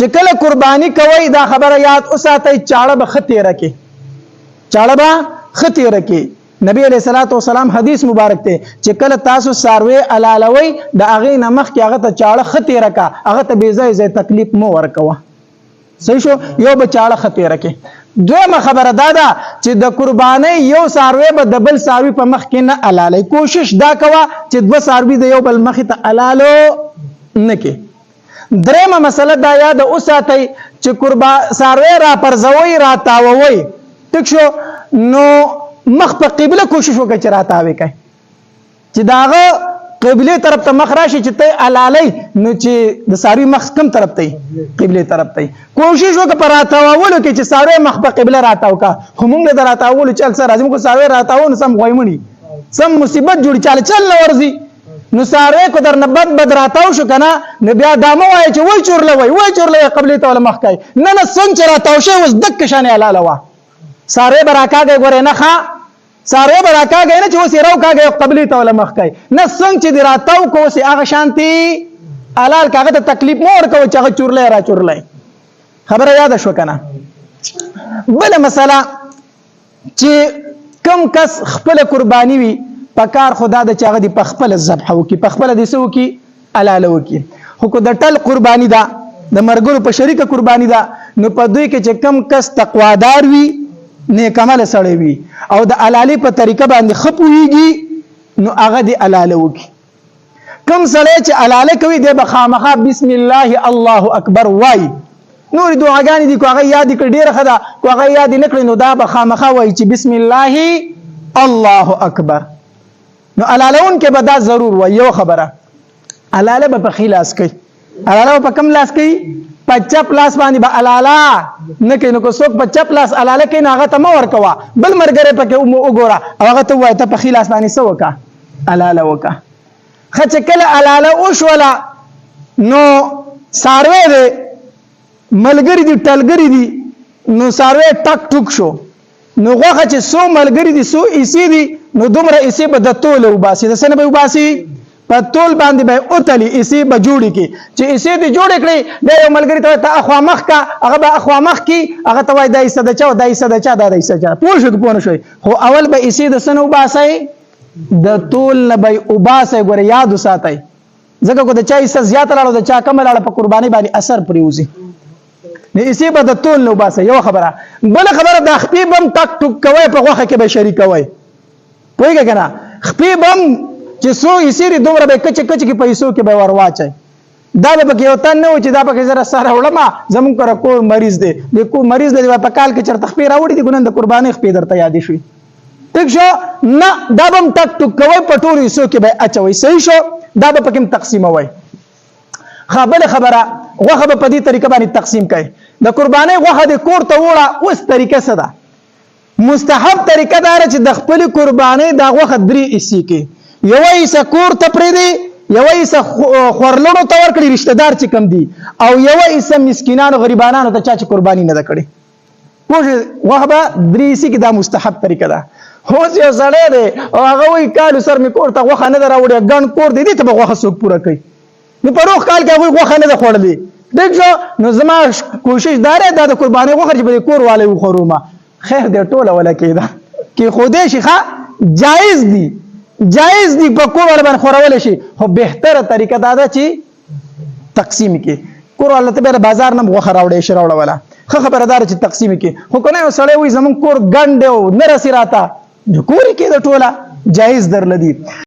چې کله قرباني کوي دا خبره یاد اوساتئ چاړه به ښه تیره کې، چاړه به ښه تیره کې. نبی علیہ الصلوۃ والسلام حدیث مبارک ته چې کله تاسو ساروی علالوي د هغې نه مخکې هغه ته چاړه ښه تیره کا، هغه ته بې ځای ځای تکلیف مو ورکوه. صحیح شو؟ یو به چاړه ښه تیره کې. دویمه خبره دا ده چې د قربانۍ یو ساروی به د بل ساروي په مخ کې نه علالئ. کوشش دا کوه چې دوه ساروي د یو بل مخې ته علالو نه کې. درېمه مسله دا یاد اوساتئ چې ساروی را پرځوئ را تاووئ، ټیک شو، نو مخ په قبله کوشش وکړئ چې را تاوې کړئ، چې د هغه قبلې طرف ته مخ راشي چې ته علالئ، نو چې د ساروي مخ کوم طرف ته قبلې طرف ته. کوشش وکړه په راتاوولو کې چې ساروی مخ په قبله راتاو کا. خو موږ د راتاوولو چل سره راځي، موږ ساروی راتاوو نو سم غویمني سم مصیبت جوړي، چل نه ورځي. نو ساروی کو در نه بد راتاو شو کنه، نو بیا دا مو وایي چې وای چورلوي قبلې ته ول مخ کوي. نه څنګه چې راتاو شي اوس دک شانې حلاله وا. ساروی براکاږي ګورې نه ښه، ساروی براکاږي نه چې اوس یې راو کاږي قبلې ته ول مخ کوي. نه څنګه چې دی راتاو کو اوس هغه شانتي حلال کاغه ته تکلیف مو ورکوي چې هغه چورلې را چورلې. خبره یاد شو کنه. بل مسله چې کم کس خپل قرباني وي پکار خدا د چاغه دی په خپل ذبح وکي، په خپل د سو کی حلال وکي. خو کو د ټل قرباني ده، د مرګرو په شریکه قرباني ده، نو په دوی کې چې کم کس تقوادار وي، نیک عمل سړی وي او د حلالي په طریقه باندې خپويږي، نو هغه دی حلال وکي. کم سړی چې حلال کوي دی به خامخا بسم الله الله اکبر وای. نور دعاګانې دي کو هغه یاد کړ ډیره خدا، کو هغه یاد نه کړی نو دا به خامخا وای چې بسم الله الله اکبر. نو علالون کې به دا ضرور وای. یو خبره علاله به په خلاص کوي، علاله په کم لاس کوي؟ په چپ لاس باندې به علاله نه کوي. نو کو څوک په چپ لاس علاله کوي هغه ته مو ورکوه، بل مرګره پکې وګوره هغه ته وای ته په خلاص باندې څه وکا علاله وکا. خچ کله علاله وشولا نو ساروی دی ملګری دی ټلګری دی، نو ساروی ټک ټوک شو، نو غوخه چې سو ملګری دي سو ایسی دي، نو دومره ایسی به د تول وباسي. د سنه به وباسي په تول باندې به اوتلی ایسی به جوړی کی. چې ایسی دي جوړ کړي د یو ملګری ته اخوا مخ کا، هغه به اخوا مخ کی، هغه ته وای د ایسه د چا د ایسه د چا د ایسه چا پوه شو پوه شوي. خو اول به ایسی د سنه وباسي، د تول نه به وباسي. ګوره یاد وساتئ، ځکه کو د چا ایسه زیات لاړو د چا کم لاړو په قرباني باندې اثر پریوزي. نه اسی به د تول نو باسه. یو خبره. بل خبره د خپې بم ټک ټوک کوي په غوخه کې به شریک کوي، پوهیږئ کنه. خپې بم چې سو اسی دومره به کچ کچ کې پیسو کې به ورواچي، دا به پکې یو تن نه و چې دا پکې زره سره وړما زمون کر کو مریض دی، د کو مریض دی په کال کې چرته خپې راوړي دي ګنن د قرباني خپې درته یاد شي. ټیک شو؟ نه دا بم ټک ټوک کوي په ټول ایسو کې به اچوي. صحیح شو؟ دا به پکې تقسیموي. خبره غوخه په دې طریقه باندې تقسیم کړي. د قربانۍ غوخه د کور ته وړه. اوس طریقه څه ده؟ مستحب طریقه دا چې د خپل قربانۍ دا غوخه درې حصې کې، یو حصہ کور ته پرېږدي، یو حصہ خورلڼو ته ورکړي رشتہ دار چې کم دي، او یو حصہ مسکینانو غریبانانو ته چا چې قرباني نه ده کړې. پوه غوخه به درې حصې کې دا مستحب طریقه ده. اوس یو سړی دی او هغه وایي کالو سر مې کور ته غوښه نه ده راوړې، ګڼ کور دی دې ته به غوښه څوک پوره کوي؟ نو په روغ کال کې هغوی غوښه نه ده خوړلې. ټیک شو؟ نو زما کوشش دا دی دا د قربانۍ غوښه چې په دې کور والی وخورو ما. خیر دی ټوله وله کېده کې خودی شي ښه جایز دي، جایز دي په کور والا باندې خورولی شي، خو بهتره طریقه دا ده چې تقسیم کې کور والا ته بیا بازار نه غوښه راوړی شي راوړوله. ښه خبره دا چې تقسیم کې. خو که نه یو سړی وایي زمونږ کور ګڼ دی او نه رسي راته، کور یې کېده ټوله جایز درله دي.